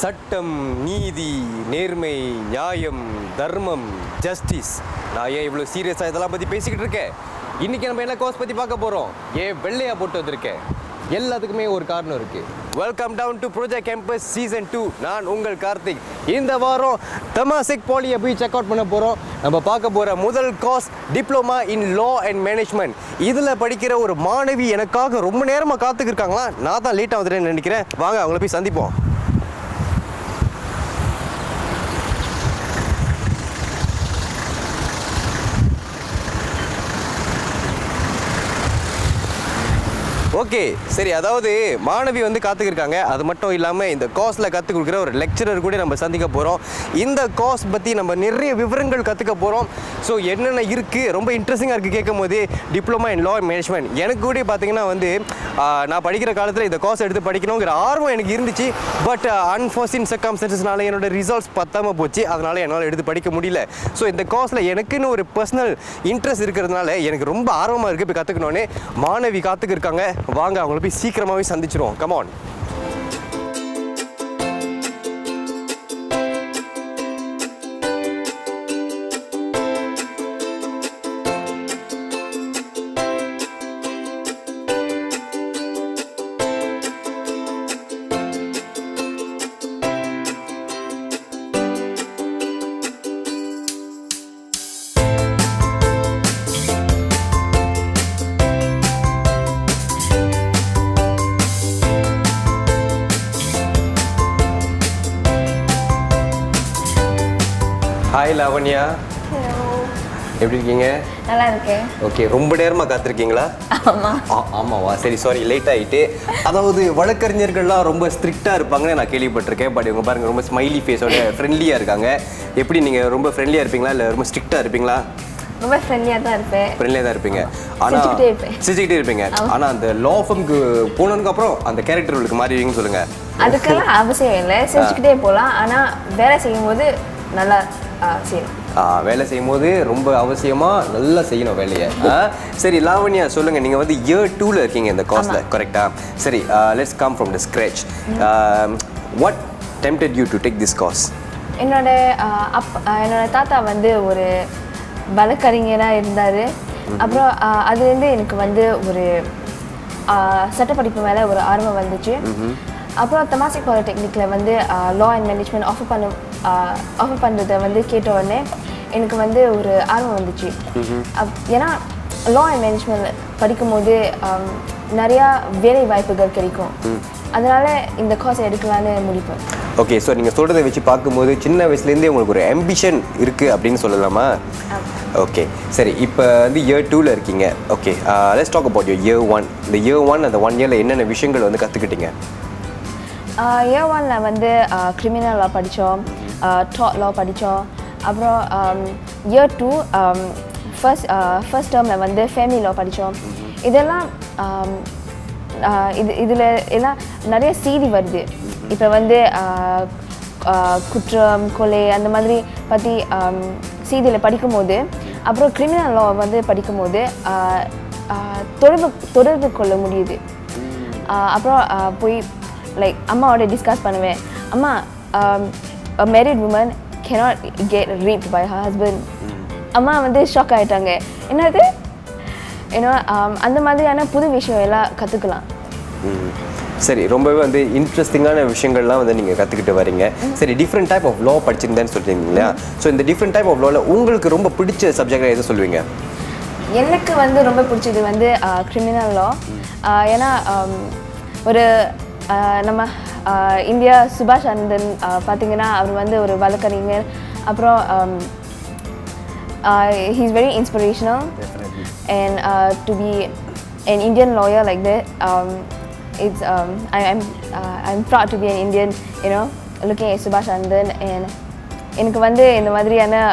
சட்டம், நீதி, நேர்மை, நியாயம், தர்மம், ஜஸ்டிஸ். நான் ஏன் இவ்வளோ சீரியஸாக இதெல்லாம் பற்றி பேசிக்கிட்டு இருக்கேன்? இன்றைக்கி நம்ம என்ன கோர்ஸ் பற்றி பார்க்க போகிறோம்? ஏன் வெள்ளையாக போட்டு வந்திருக்கேன்? எல்லாத்துக்குமே ஒரு காரணம் இருக்குது. Welcome down to project campus season 2. நான் உங்கள் கார்த்திக். இந்த வாரம் தமாசிக் பாலியை போய் செக் அவுட் பண்ண போகிறோம். நம்ம பார்க்க போகிற முதல் course diploma in law and management. இதில் படிக்கிற ஒரு மாணவி எனக்காக ரொம்ப நேரமாக காத்துக்கிருக்காங்களா? நான் தான் லேட்டாக வந்துட்டேன்னு நினைக்கிறேன். வாங்க அவங்கள போய் சந்திப்போம். ஓகே, சரி. அதாவது மாணவி வந்து காத்துக்கிருக்காங்க. அது மட்டும் இல்லாமல் இந்த கோர்ஸில் கற்றுக் கொடுக்குற ஒரு லெக்சரர் கூட நம்ம சந்திக்க போகிறோம். இந்த கோர்ஸ் பற்றி நம்ம நிறைய விவரங்கள் கற்றுக்க போகிறோம். ஸோ என்னென்ன இருக்குது, ரொம்ப இன்ட்ரெஸ்டிங்காக இருக்குது கேட்கும் போது. Diploma in law and management எனக்கு கூட பார்த்தீங்கன்னா வந்து நான் படிக்கிற காலத்தில் இந்த கோர்ஸ் எடுத்து படிக்கணுங்கிற ஆர்வம் எனக்கு இருந்துச்சு. பட் அன்ஃபார்ச்சுனேட் சர்க்கம்ஸ்டன்சஸ்னால என்னோட ரிசல்ட்ஸ் பத்தாமல் போச்சு. அதனால் என்னால் எடுத்து படிக்க முடியல. ஸோ இந்த கோர்ஸில் எனக்குன்னு ஒரு பர்சனல் இன்ட்ரெஸ்ட் இருக்கிறதுனால எனக்கு ரொம்ப ஆர்வமாக இருக்குது இப்போ கற்றுக்கணுன்னு. மாணவி காத்துக்கிருக்காங்க. வாங்க அவங்கள போய் சீக்கிரமாகவே சந்திச்சிருவோம். கமான். ஹாய் லாவண்யா. ஹலோ. எப்படி இருக்கீங்க? நல்லா இருக்கேன். ஓகே, ரொம்ப நேரமாக காத்திருக்கீங்களா? ஆமாவா? சரி, சாரி லேட் ஆகிட்டு. அதாவது வழக்கறிஞர்கள்லாம் ரொம்ப ஸ்ட்ரிக்டாக இருப்பாங்கன்னு நான் கேள்விப்பட்டிருக்கேன். பட் இவங்க பாருங்கள் ரொம்ப ஸ்மைலி ஃபேஸோட ஃப்ரெண்ட்லியாக இருக்காங்க. எப்படி நீங்கள் ரொம்ப ஃப்ரெண்ட்லியாக இருப்பீங்களா இல்லை ரொம்ப ஸ்ட்ரிக்டாக இருப்பீங்களா? ரொம்ப ஃப்ரெண்ட்லியாக தான் இருப்பேன். ஃப்ரெண்ட்லியாக தான் இருப்பீங்க. ஆனால் சிரிச்சுக்கிட்டே இருப்பீங்க. ஆனால் அந்த லா ஃபார்முக்கு போனதுக்கப்புறம் அந்த கேரக்டர் உங்களுக்கு மாறிடுவீங்கன்னு சொல்லுங்கள். அதுக்கெல்லாம் அவசியம் இல்லை, சிரிச்சுக்கிட்டே போகலாம். ஆனால் வேலை செய்யும்போது நல்லா செய்யணும். வேலை செய்யும் போது ரொம்ப அவசியமாக நல்லா செய்யணும் வேலையை. சரி லாவண்யா, சொல்லுங்கள். நீங்கள் வந்து இயர் 2ல் இருக்கீங்க இந்த கோர்ஸில், கரெக்டாக? சரி, let's come from the scratch. What tempted you to take this course? என்னோட தாத்தா வந்து ஒரு வழக்கறிஞராக இருந்தார். அப்புறம் அதுலேருந்து எனக்கு வந்து ஒரு சட்டப்படிப்பு மேலே ஒரு ஆர்வம் வந்துச்சு. அப்புறம் தமாசிக் பாலிடெக்னிக்கில் வந்து லா அண்ட் மேனேஜ்மெண்ட் ஆஃபர் பண்ணுறதை வந்து கேட்ட உடனே எனக்கு வந்து ஒரு ஆர்வம் வந்துச்சு. ஏன்னா லா அண்ட் மேனேஜ்மெண்ட் படிக்கும்போது நிறையா வேலை வாய்ப்புகள் கிடைக்கும். அதனால் இந்த கோர்ஸ் எடுக்கலான்னு முடிப்பேன். ஓகே, ஸோ நீங்கள் சொல்கிறத வச்சு பார்க்கும்போது சின்ன வயசுலேருந்தே உங்களுக்கு ஒரு ஆம்பிஷன் இருக்குது அப்படின்னு சொல்லலாமா? ஓகே, சரி. இப்போ வந்து இயர் 2ல் இருக்கீங்க. Okay, let's talk about your year 1. இந்த இயர் 1 அந்த 1 இயரில் என்னென்ன விஷயங்கள் வந்து கற்றுக்கிட்டீங்க? இயர் 1ல் வந்து கிரிமினல் லா படித்தோம், டாட் லா படித்தோம். அப்புறம் இயர் 2 ஃபர்ஸ்ட் டேர்மில் வந்து ஃபேமிலி லா படித்தோம். இதெல்லாம் இதில் எல்லாம் நிறைய செய்தி வருது. இப்போ வந்து குற்றம், கொலை அந்த மாதிரி பற்றி செய்தியில் படிக்கும்போது, அப்புறம் கிரிமினல் லா வந்து படிக்கும்போது தொடர்பு கொள்ள முடியுது. அப்புறம் போய் லைக் அம்மாவோட டிஸ்கஸ் பண்ணுவேன். அம்மா, a married woman cannot get raped by her husband. அம்மா வந்து ஷாக் ஆகிட்டாங்க. என்னது ஏன்னா அந்த மாதிரியான புது விஷயம் எல்லாம் கற்றுக்கலாம். சரி, ரொம்பவே வந்து இன்ட்ரெஸ்டிங்கான விஷயங்கள்லாம் வந்து நீங்கள் கற்றுக்கிட்டு வரீங்க. சரி, டிஃப்ரெண்ட் டைப் ஆஃப் லா படிச்சிருந்தேன்னு சொல்லியிருந்தீங்க இல்லையா? ஸோ இந்த டிஃப்ரெண்ட் டைப் ஆஃப் லாவில் உங்களுக்கு ரொம்ப பிடிச்ச சப்ஜெக்டாக எது சொல்லுவீங்க? எனக்கு வந்து ரொம்ப பிடிச்சது வந்து கிரிமினல் லா. ஏன்னா ஒரு நம்ம இந்தியா சுபாஷ் சந்திரன் பார்த்திங்கன்னா அவர் வந்து ஒரு வழக்கறிஞர். அப்புறம் he is very inspirational. Definitely. And to be an Indian lawyer like that, it's I'm proud to be an Indian, you know, looking at Subhash Chandran. And எனக்கு வந்து இந்த மாதிரியான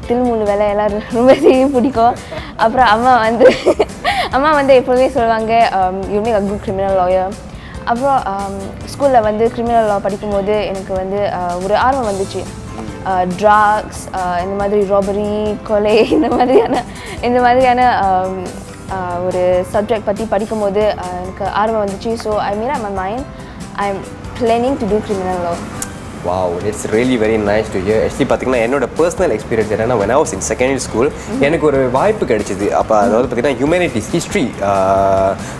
தில்முழு வேலை எல்லாம் ரொம்ப பிடிக்கும். அப்புறம் அம்மா வந்து எப்போதுமே சொல்லுவாங்க, you make a good criminal lawyer. அப்புறம் ஸ்கூலில் வந்து கிரிமினல் லா படிக்கும்போது எனக்கு வந்து ஒரு ஆர்வம் வந்துச்சு. ட்ரக்ஸ், இந்த மாதிரி ராபரி, கொலை, இந்த மாதிரியான ஒரு சப்ஜெக்ட் பற்றி படிக்கும்போது எனக்கு ஆர்வம் வந்துச்சு. So I made up my mind I am planning to do criminal law. Wow, it's really very nice to hear. Actually பார்த்தீங்கன்னா என்னோட பர்சனல் எக்ஸ்பீரியன்ஸ் என்னன்னா when I was in secondary school எனக்கு ஒரு வாய்ப்பு கிடைச்சிது. அப்போ அதாவது பார்த்தீங்கன்னா ஹியூமனிட்டிஸ் ஹிஸ்ட்ரி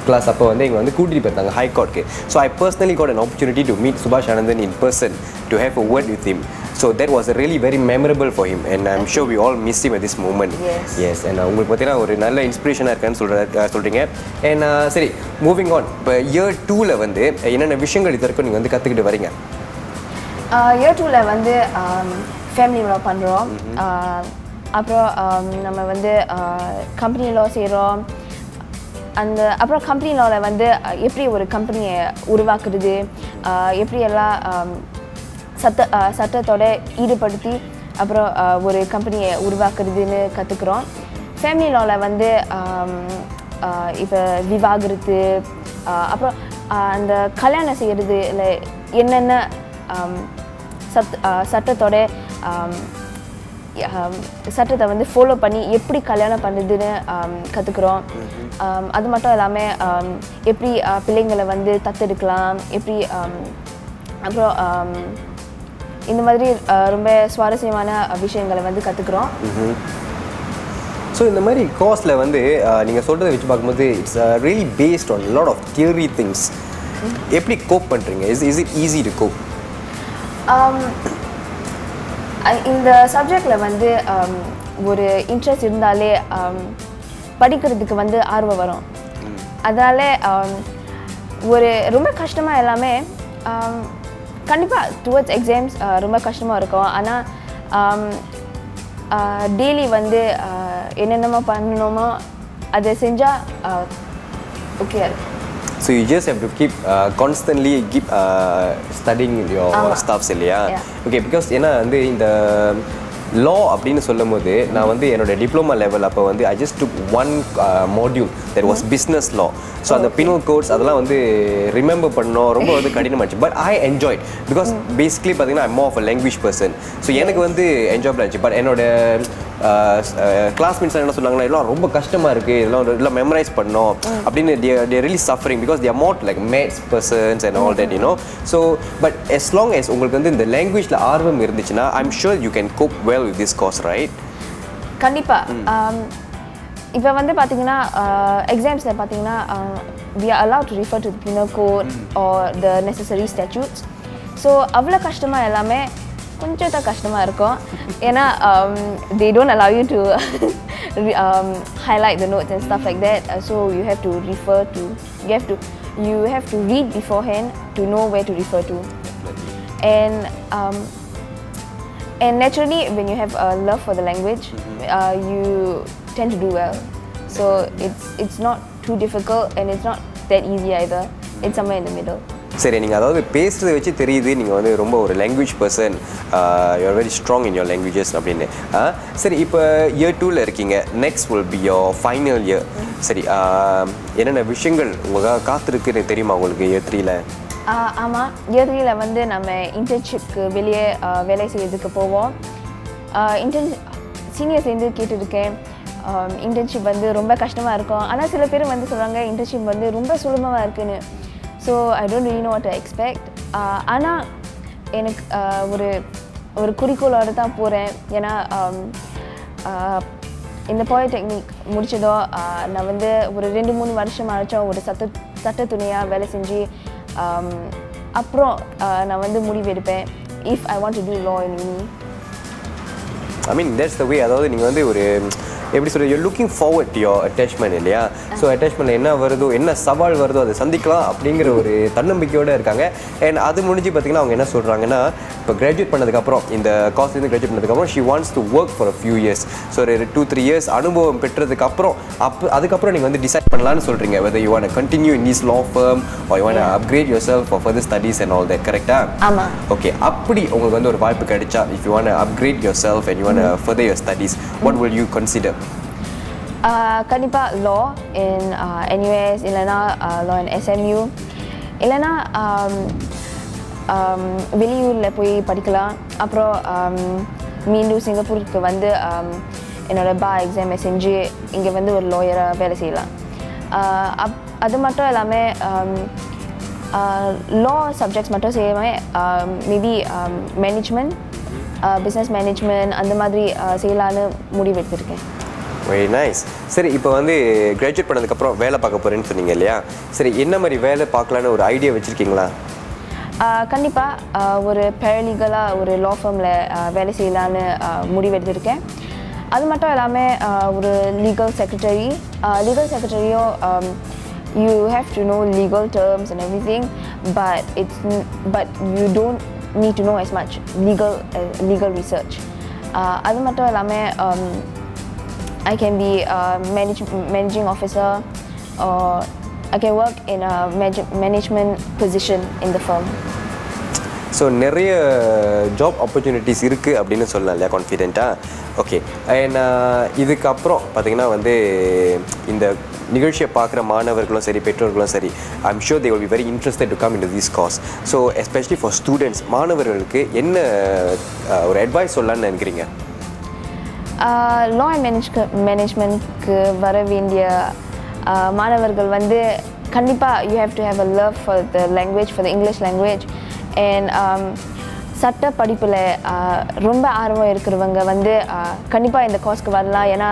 கிளாஸ் அப்போ வந்து இங்கே வந்து கூட்டிகிட்டு போயிருந்தாங்க ஹை கோர்ட்க்கு. So I personally got an opportunity to meet Subhash Anandan in person to have a word with him. So that was really very memorable for him and I'm sure we all miss him at this moment. Yes. And உங்களுக்கு பார்த்தீங்கன்னா ஒரு நல்ல இன்ஸ்பிரேஷனாக இருக்கான்னு சொல்கிறீங்க. And சரி moving on, இப்போ year 2ல் வந்து என்னென்ன விஷயங்கள் இது வரைக்கும் நீங்கள் வந்து கற்றுக்கிட்டு வரீங்க? இயர் 2ல வந்து ஃபேமிலி லா பண்ணுறோம். அப்புறம் நம்ம வந்து கம்பெனி லா செய்கிறோம். அப்புறம் கம்பெனி லாவில் வந்து எப்படி ஒரு கம்பெனியை உருவாக்குறது, எப்படி எல்லாம் சட்டத்தோட ஈடுபடுத்தி அப்புறம் ஒரு கம்பெனியை உருவாக்குறதுன்னு கற்றுக்குறோம். ஃபேமிலி லாவில் வந்து இப்போ விவாகரத்து, அப்புறம் அந்த கல்யாணம் செய்கிறது இல்லை என்னென்ன சட்டத்தோட சட்டத்தை வந்து ஃபாலோ பண்ணி எப்படி கல்யாணம் பண்ணுறதுன்னு கற்றுக்குறோம். அது மட்டும் இல்லாமல் எப்படி பிள்ளைங்களை வந்து தத்தெடுக்கலாம், எப்படி அப்புறம் இந்த மாதிரி ரொம்ப சுவாரஸ்யமான விஷயங்களை வந்து கற்றுக்குறோம். ஸோ இந்த மாதிரி கோர்ஸில் வந்து நீங்கள் சொல்கிறத வச்சு பார்க்கும்போது it's really based on lot of theory things. எப்படி கோப் பண்ணுறீங்க? Is it easy to cope? இந்த சப்ஜெக்டில் வந்து ஒரு இன்ட்ரெஸ்ட் இருந்தாலே படிக்கிறதுக்கு வந்து ஆர்வம் வரும். அதனால் ஒரு ரொம்ப கஷ்டமாக எல்லாமே கண்டிப்பாக டுவர்ட்ஸ் எக்ஸாம்ஸ் ரொம்ப கஷ்டமாக இருக்கும். ஆனால் டெய்லி வந்து என்னென்னமோ பண்ணணுமோ அதை செஞ்சால் okay. So you just have to keep constantly keep studying your stuffs இல்லையா? Okay, because ஏன்னா வந்து இந்த law அப்படின்னு சொல்லும் போது நான் வந்து என்னோட டிப்ளமா லெவல் அப்போ வந்து I just took one module that was business law. So அந்த penal codes அதெல்லாம் வந்து ரிமெம்பர் பண்ணோம், ரொம்ப வந்து கடினமாச்சு. But I enjoyed because basically பார்த்தீங்கன்னா I'm more of a language person. So எனக்கு வந்து என்ஜாயபிள் ஆச்சு. பட் என்னோட கிளாஸ்மேட்ஸ் என்ன சொன்னாங்கன்னா எல்லாம் ரொம்ப கஷ்டமாக இருக்குது, இதெல்லாம் மெமரைஸ் பண்ணோம் அப்படின்னு they are really suffering because they are more like maths persons and all that, you know. So but as long as உங்களுக்கு வந்து இந்த லாங்குவேஜில் ஆர்வம் இருந்துச்சுன்னா I'm sure you can cope well with this course, right? கண்டிப்பாக. இப்போ வந்து பார்த்தீங்கன்னா எக்ஸாம்ஸில் பார்த்தீங்கன்னா we are allowed to refer to the penal code or the necessary statutes. So அவ்வளோ கஷ்டமாக எல்லாமே கொஞ்சம் தான் கஷ்டமாக இருக்கும். ஏன்னா they don't allow you to highlight the notes and stuff like that. So you have to refer to, you have to read beforehand to know where to refer to. And naturally when you have a love for the language, you tend to do well. So it's not too difficult and it's not that easy either. It's somewhere in the middle. சரி, நீங்கள் அதாவது பேசுகிறத வச்சு தெரியுது நீங்கள் வந்து ரொம்ப ஒரு language person, you are very strong in your languages அப்படின்னு. சரி, இப்போ இயர் 2ல் இருக்கீங்க, next will be your final year. சரி, என்னென்ன விஷயங்கள் உங்களுக்காக காத்திருக்குன்னு தெரியுமா உங்களுக்கு இயர் 3ல்? ஆமாம், இயர் 3ல் வந்து நம்ம இன்டர்ன்ஷிப்க்கு வெளியே வேலை செய்யறதுக்கு போவோம். சீனியர்ஸ்லேருந்து கேட்டுருக்கேன், இன்டர்ன்ஷிப் வந்து ரொம்ப கஷ்டமாக இருக்கும். ஆனால் சில பேர் வந்து சொல்கிறாங்க இன்டர்ன்ஷிப் வந்து ரொம்ப சுலபமாக இருக்குன்னு. So I don't really know what to expect. ஆனால் எனக்கு ஒரு குறிக்கோளோடு தான் போகிறேன். ஏன்னா இந்த பாலிடெக்னிக் முடிச்சதோ நான் வந்து ஒரு 2-3 வருஷம் ஆச்சும் ஒரு சட்ட துணையாக வேலை செஞ்சு அப்புறம் நான் வந்து முடிவு எடுப்பேன் if I want to do law in uni. I mean that's the way. அதாவது நீங்கள் வந்து ஒரு எப்படி சொல்கிறது, you looking forward to your attachment இல்லையா? ஸோ அட்டாச்மெண்ட் என்ன வருதோ, என்ன சவால் வருதோ அதை சந்திக்கலாம் அப்படிங்கிற ஒரு தன்னம்பிக்கையோடு இருக்காங்க. அண்ட் அது முடிஞ்சு பார்த்தீங்கன்னா அவங்க என்ன சொல்கிறாங்கன்னா, இப்போ கிராஜுவேட் பண்ணதுக்கப்புறம், இந்த காலேஜ்லேருந்து கிராஜுவேட் பண்ணதுக்கப்புறம் she wants to work for a few years. So ஒரு 2-3 இயர்ஸ் அனுபவம் பெற்றதுக்கப்புறம் அதுக்கப்புறம் நீங்கள் வந்து டிசைட் பண்ணலான்னு சொல்கிறீங்க whether you want to continue in this law firm or you want to upgrade yourself for further studies and all that, கரெக்டாக? ஆமாம். Okay, அப்படி உங்களுக்கு வந்து ஒரு வாய்ப்பு கிடைச்சா, if you want to upgrade yourself and you want to further your studies, what will you consider? கண்டிப்பாக law இன் NUS, இல்லைனா லா இன் SMU, இல்லைனா வெளியூரில் போய் படிக்கலாம். அப்புறம் மீண்டும் சிங்கப்பூருக்கு வந்து என்னோடய எக்ஸாமை செஞ்சு இங்கே வந்து ஒரு லாயராக வேலை செய்யலாம். அது மட்டும் இல்லாமல் law subjects மட்டும் செய்யாமல் மேபி மேனேஜ்மெண்ட் பிஸ்னஸ் மேனேஜ்மெண்ட் அந்த மாதிரி செய்யலான்னு முடிவெடுத்திருக்கேன். Very nice. சரி, இப்போ வந்து கிராஜுவேட் பண்ணதுக்கப்புறம் வேலை பார்க்க போகிறேன்னு சொன்னீங்க இல்லையா? சரி, என்ன மாதிரி வேலை பார்க்கலான்னு ஒரு ஐடியா வச்சுருக்கீங்களா? கண்டிப்பாக ஒரு பேரலீகலாக ஒரு லா ஃபார்மில் வேலை செய்யலான்னு முடிவெடுத்திருக்கேன். அது மட்டும் இல்லாமல் ஒரு legal செக்ரட்டரியோ you have to know legal terms and everything, but you don't need to know as much legal research. அது மட்டும் இல்லாமல் I can be a managing officer, or I can work in a management position in the firm. So நிறைய job opportunities இருக்குது அப்படின்னு சொல்லலாம் இல்லையா, கான்ஃபிடென்ட்டாக? Okay. And இதுக்கப்புறம் பார்த்தீங்கன்னா வந்து இந்த நிகழ்ச்சியை பார்க்குற மாணவர்களும் சரி, பெற்றோர்களும் சரி, I'm sure they will be very interested to come in to this course. So especially for students, மாணவர்களுக்கு என்ன ஒரு அட்வைஸ் சொல்லலான்னு நினைக்கிறீங்க? லா அண்ட் மேனேஜ்மெண்ட்க்கு வர வேண்டிய மாணவர்கள் வந்து கண்டிப்பாக you have to have a love for the language, for the English language. And சட்ட படிப்பில் ரொம்ப ஆர்வம் இருக்கிறவங்க வந்து கண்டிப்பாக இந்த கோர்ஸ்க்கு வரலாம். ஏன்னா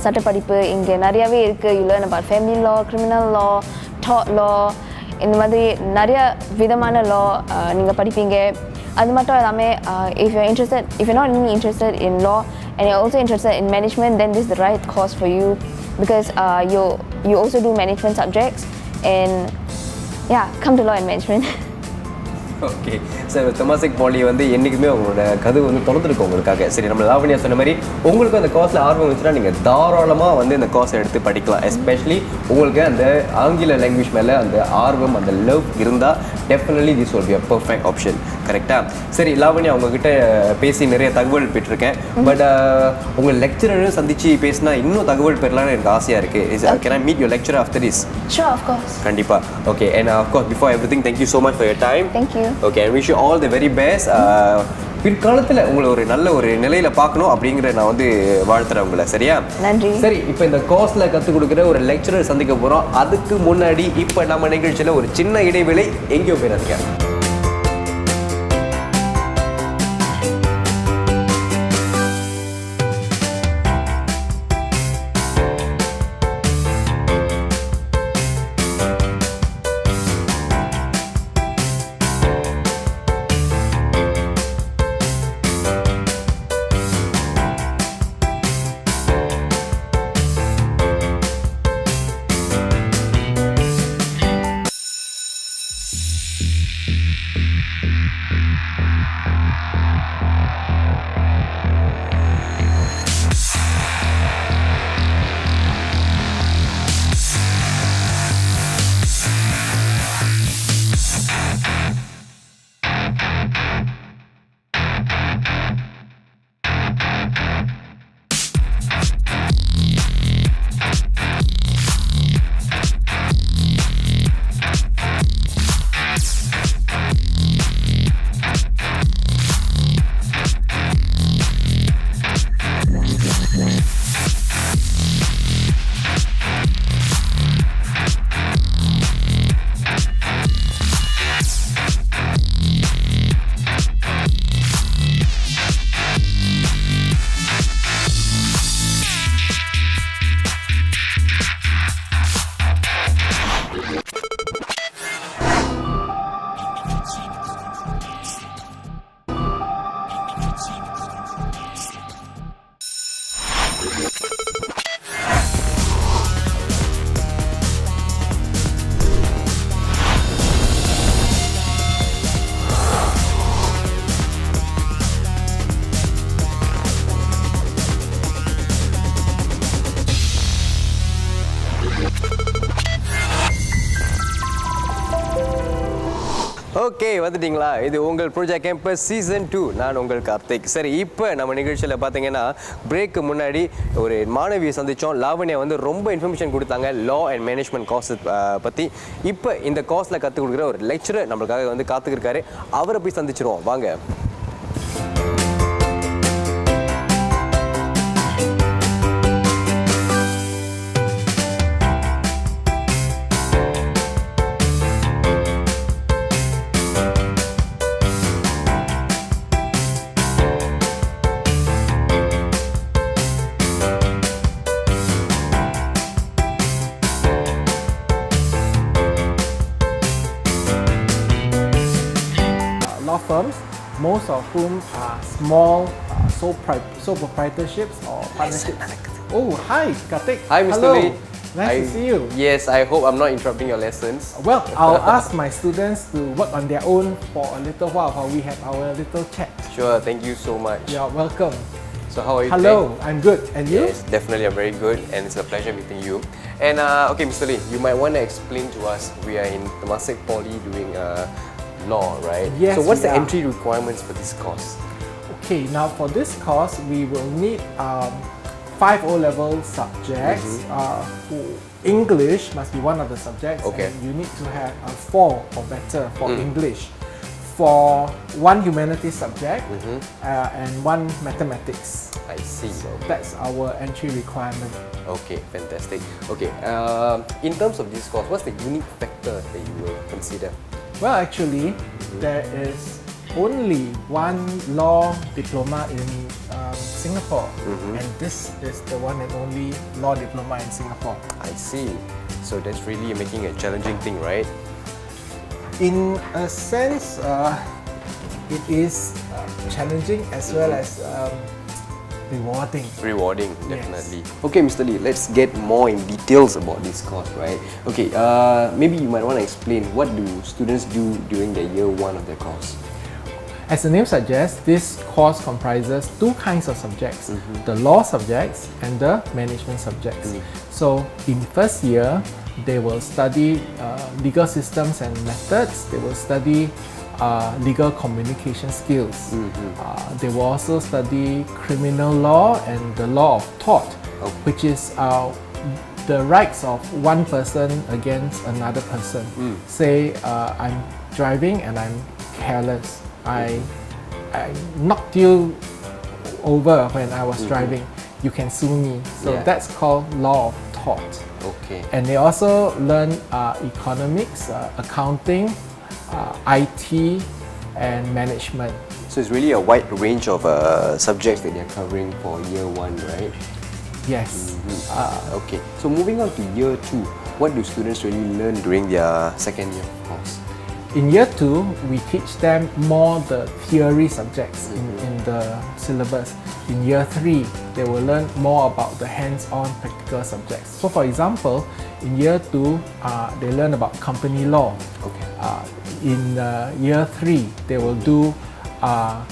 சட்ட படிப்பு இங்கே நிறையாவே இருக்குது. You learn about family law, criminal law, டாட் லா, இந்த மாதிரி நிறைய விதமான லா நீங்கள் படிப்பீங்க. அது மட்டும் இல்லாமல் if you're not only interested in law and you're also interested in management, then this is the right course for you, because you also do management subjects. And yeah, come to law and management. Okay sir, Temasek poly வந்து என்றைக்குமே உங்களோட கதவு வந்து திறந்துருக்கும் உங்களுக்காக. சரி, நம்ம லாவண்யா சொன்ன மாதிரி உங்களுக்கும் அந்த கோர்ஸில் ஆர்வம் இருந்துச்சுன்னா நீங்கள் தாராளமாக வந்து இந்த கோர்ஸை எடுத்து படிக்கலாம். எஸ்பெஷலி உங்களுக்கு அந்த ஆங்கில லாங்குவேஜ் மேலே அந்த ஆர்வம், அந்த லவ் இருந்தால் definitely this will be a perfect option. கரெக்டாக? சரி லாவண்யா, உங்ககிட்ட பேசி நிறைய தகவல் பெற்றிருக்கேன். பட் உங்கள் லெக்சரரும் சந்தித்து பேசினா இன்னும் தகவல் பெறலான்னு எனக்கு ஆசையாக இருக்குது. Can I meet your lecturer after this? Sure, of course. கண்டிப்பாக. Okay. And of course before everything, thank you so much for your time. Thank you. Okay, and wish you all the very best. பிற்காலத்தில் உங்களை ஒரு நல்ல ஒரு நிலையில் பார்க்கணும் அப்படிங்கிற நான் வந்து வாழ்த்துறேன் உங்களை. சரியா? நன்றி. சரி, இப்போ இந்த கோர்ஸில் கற்றுக் கொடுக்குற ஒரு லெக்சரர் சந்திக்க போகிறோம். அதுக்கு முன்னாடி இப்போ நம்ம நிகழ்ச்சியில் ஒரு சின்ன இடைவேளை. எங்கேயோ போயிடாதீங்க. ஓகே, வந்துட்டீங்களா? இது உங்கள் ப்ரோஜெக்ட் கேம்பஸ் சீசன் 2. நான் உங்கள் கார்த்திக். சரி, இப்போ நம்ம நிகழ்ச்சியில் பார்த்தீங்கன்னா பிரேக்கு முன்னாடி ஒரு மாணவியை சந்தித்தோம். லாவண்யா வந்து ரொம்ப இன்ஃபர்மேஷன் கொடுத்தாங்க லா அண்ட் மேனேஜ்மெண்ட் கோர்ஸ் பற்றி. இப்போ இந்த கோர்ஸில் கற்றுக் கொடுக்குற ஒரு லெக்சரர் நம்மளுக்காக வந்து காத்துக்கிருக்காரு. அவரை போய் சந்திச்சிருவோம் வாங்க. most of whom are small sole proprietorships or partnerships. Oh, hi, Kartik. Hi, Mr. Hello. Lee. Nice to see you. Yes, I hope I'm not interrupting your lessons. Well, I'll ask my students to work on their own for a little while we have our little chat. Sure, thank you so much. You're welcome. So how are you Hello, today? I'm good. And you? Yes, definitely I'm very good and it's a pleasure meeting you. And okay, Mr. Lee, you might want to explain to us, we are in Temasek Poly doing law, right? Yes, so what's we the are. entry requirements for this course? Okay, now for this course, we will need 5 O-level subjects. English must be one of the subjects. Okay. And you need to have 4 or better for English. For 1 humanities subject and 1 mathematics. I see. So that's our entry requirement. Okay, fantastic. Okay, in terms of this course, what's the unique factor that you will consider? Well, actually, there is only 1 law diploma in Singapore, and this is the one and only law diploma in Singapore. I see. So that's really making a challenging thing, right? In a sense, it is challenging as well as rewarding. Rewarding, Yes. definitely. Okay, Mr. Lee, let's get more in details about this course, right? Okay, maybe you might want to explain what do students do during the year 1 of their course? As the name suggests, this course comprises 2 kinds of subjects, the law subjects and the management subjects. So in first year, they will study legal systems and methods, they will study legal communication skills. They will also study criminal law and the law of tort, which is the rights of one person against another person. Say I'm driving and I'm careless. I knocked you over when I was driving. You can sue me. So Yeah. that's called law of tort. Okay. And they also learn economics, accounting, IT, and management. So it's really a wide range of subjects that they're covering for year 1, right? Yes. Okay. So moving on to year 2, what do students really learn during their second year course? In year 2, we teach them more the theory subjects in the syllabus. In year 3, they will learn more about the hands-on practical subjects. So for example, in year 2, they learn about company law. Okay. In year 3, they will do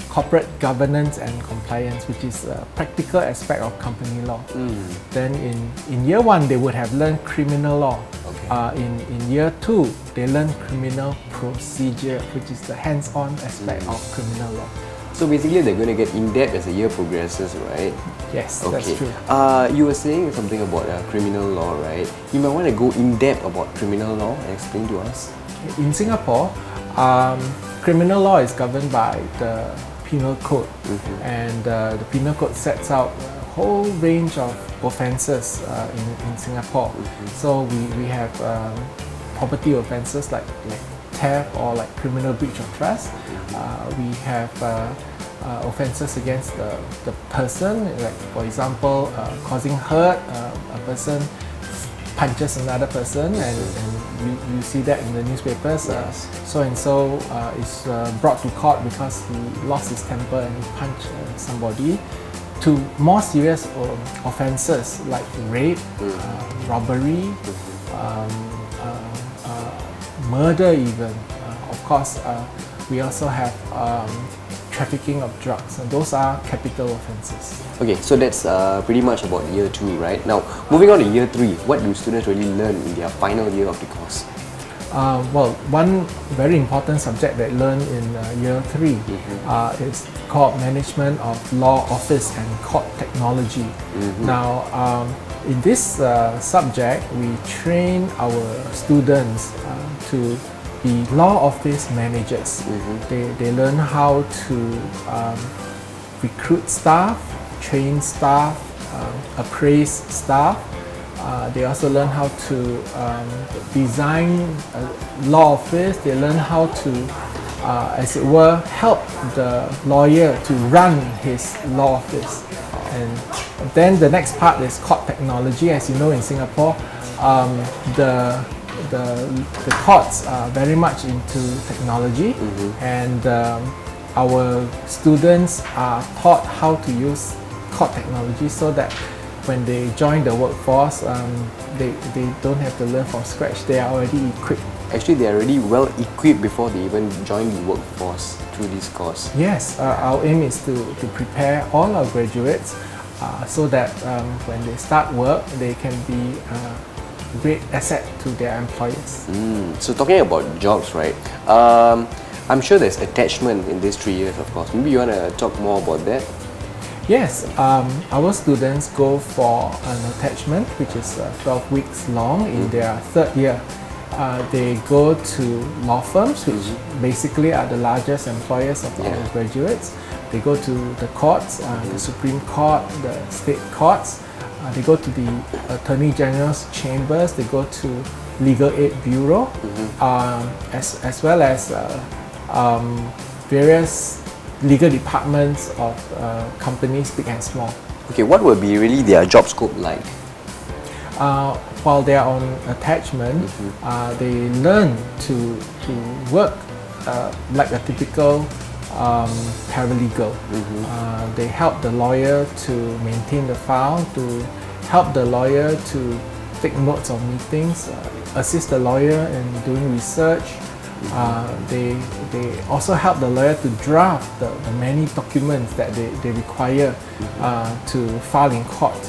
corporate governance and compliance, which is a practical aspect of company law. Then in year 1, they would have learned criminal law. Okay. In year 2, they learn criminal procedure, which is the hands-on aspect of criminal law. So basically they're going to get in-depth as the year progresses, right? Yes, Okay. that's true. You were saying something about criminal law, right? You might want to go in-depth about criminal law and explain to us. In Singapore, criminal law is governed by the Penal Code, and the Penal Code sets out a whole range of offences in Singapore. So we have property offences like theft or like criminal breach of trust. We have offences against the person, like for example, causing hurt. A person punches another person, and you see that in the newspapers. So and so is brought to court because he lost his temper and he punched somebody. To more serious offences like rape, robbery, murder even. Of course, we also have trafficking of drugs, and those are capital offences. Okay, so that's pretty much about year 2, right? Now, moving on to year 3, what do students really learn in their final year of the course? Well, one very important subject they learn in year 3 is called Management of Law Office and Court Technology. Now, in this subject, we train our students to be law office managers. They learn how to recruit staff, train staff, appraise staff. They also learn how to design a law office. They learn how to, as it were, help the lawyer to run his law office. And then the next part is court technology. As you know, in Singapore, the courts are very much into technology, and our students are taught how to use court technology so that when they join the workforce, they don't have to learn from scratch. They are already equipped. Actually, they are already well equipped before they even join the workforce through this course. Yes, our aim is to prepare all our graduates so that when they start work, they can be a great asset to their employers. So talking about jobs, right? I'm sure there's attachment in these 3 years, of course. Maybe you want to talk more about that? Yes, our students go for an attachment which is 12 weeks long in their third year. They go to law firms, which basically are the largest employers of our graduates. They go to the courts, the Supreme Court, the state courts. They go to the Attorney General's chambers. They go to Legal Aid Bureau, as well as various legal departments of companies, big and small. Okay, what will be really their job scope like? While they are on attachment, they learn to work like a typical paralegal. They help the lawyer to maintain the file, to help the lawyer to take notes of meetings, assist the lawyer in doing research. They also help the lawyer to draft the many documents that they require to file in court.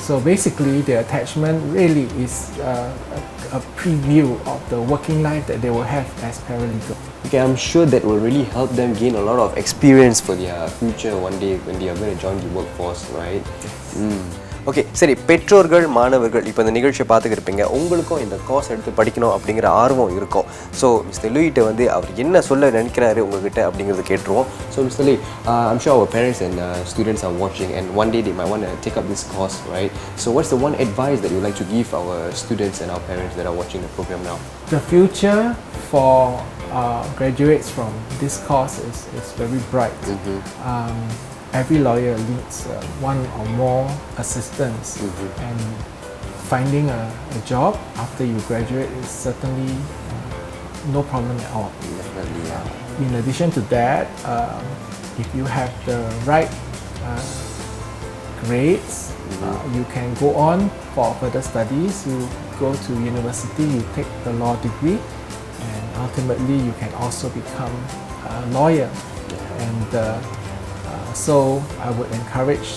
So basically, the attachment really is a preview of the working life that they will have as paralegal. Okay, I'm sure that will really help them gain a lot of experience for their future one day when they are going to join the workforce, right? Okay சரி, பெற்றோர்கள் மாணவர்கள் இப்போ இந்த நிகழ்ச்சியை பார்த்துக்கிருப்பீங்க. உங்களுக்கும் இந்த course எடுத்து படிக்கணும் அப்படிங்கிற ஆர்வம் இருக்கும். ஸோ மிஸ்டர் லூயிட்ட வந்து அவர் என்ன சொல்ல நினைக்கிறாரு உங்ககிட்ட அப்படிங்கிறத கேட்டுருவோம். So mister Lu, I'm sure our parents and students are watching and one day they might want to take up this course, right? So what's the one advice that you would like to give our students and our parents that are watching the program now? The future for graduates from this course is very bright. Every lawyer needs one or more assistants, and finding a job after you graduate is certainly no problem at all. In addition to that, if you have the right grades, you can go on for further studies. You go to university, you take the law degree, and ultimately you can also become a lawyer. And so I would encourage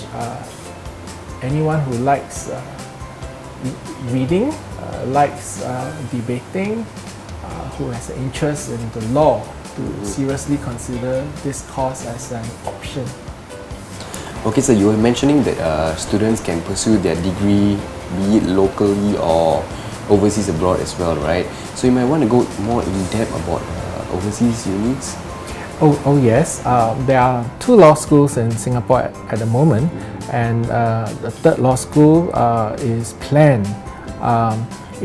anyone who likes reading, likes debating, who has an interest in the law to seriously consider this course as an option. Okay, so you were mentioning that students can pursue their degree, be it locally or overseas abroad as well, right? So you might want to go more in depth about overseas unis. Oh yes, there are 2 law schools in Singapore at the moment, and the third law school is planned.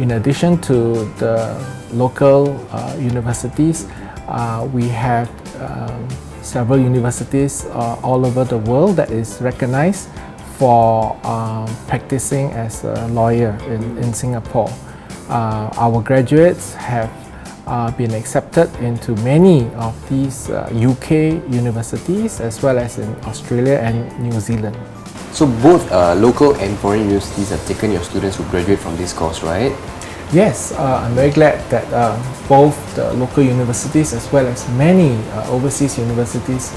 In addition to the local universities, we have several universities all over the world that is recognized for practicing as a lawyer in Singapore. Our graduates have been accepted into many of these UK universities as well as in Australia and New Zealand. So both local and foreign universities have taken your students who graduate from this course, right? Yes, I'm very glad that both the local universities as well as many overseas universities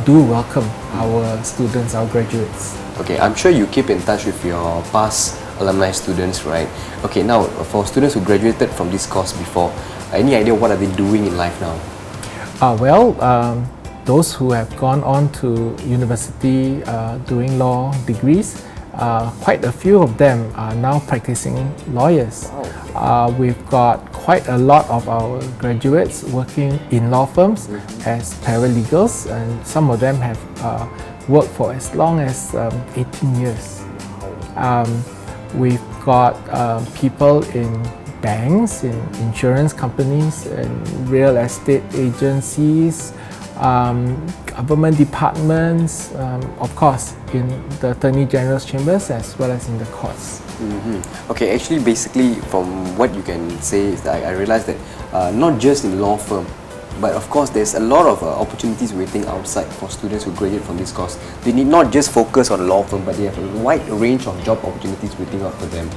do welcome our students, our graduates. Okay, I'm sure you keep in touch with your past alumni students, right? Okay, now for students who graduated from this course before, any idea what are they doing in life now? Those who have gone on to university doing law degrees, quite a few of them are now practicing lawyers. We've got quite a lot of our graduates working in law firms as paralegals, and some of them have worked for as long as 18 years. We've got people in banks, in insurance companies, and real estate agencies, government departments, of course in the Attorney General's chambers as well as in the courts. Okay, actually basically from what you can say is that I realized that not just in law firm, But of course, there's a lot of opportunities waiting outside for students who graduate from this course. They need not just focus on law firm, but they have a wide range of job opportunities waiting out for them.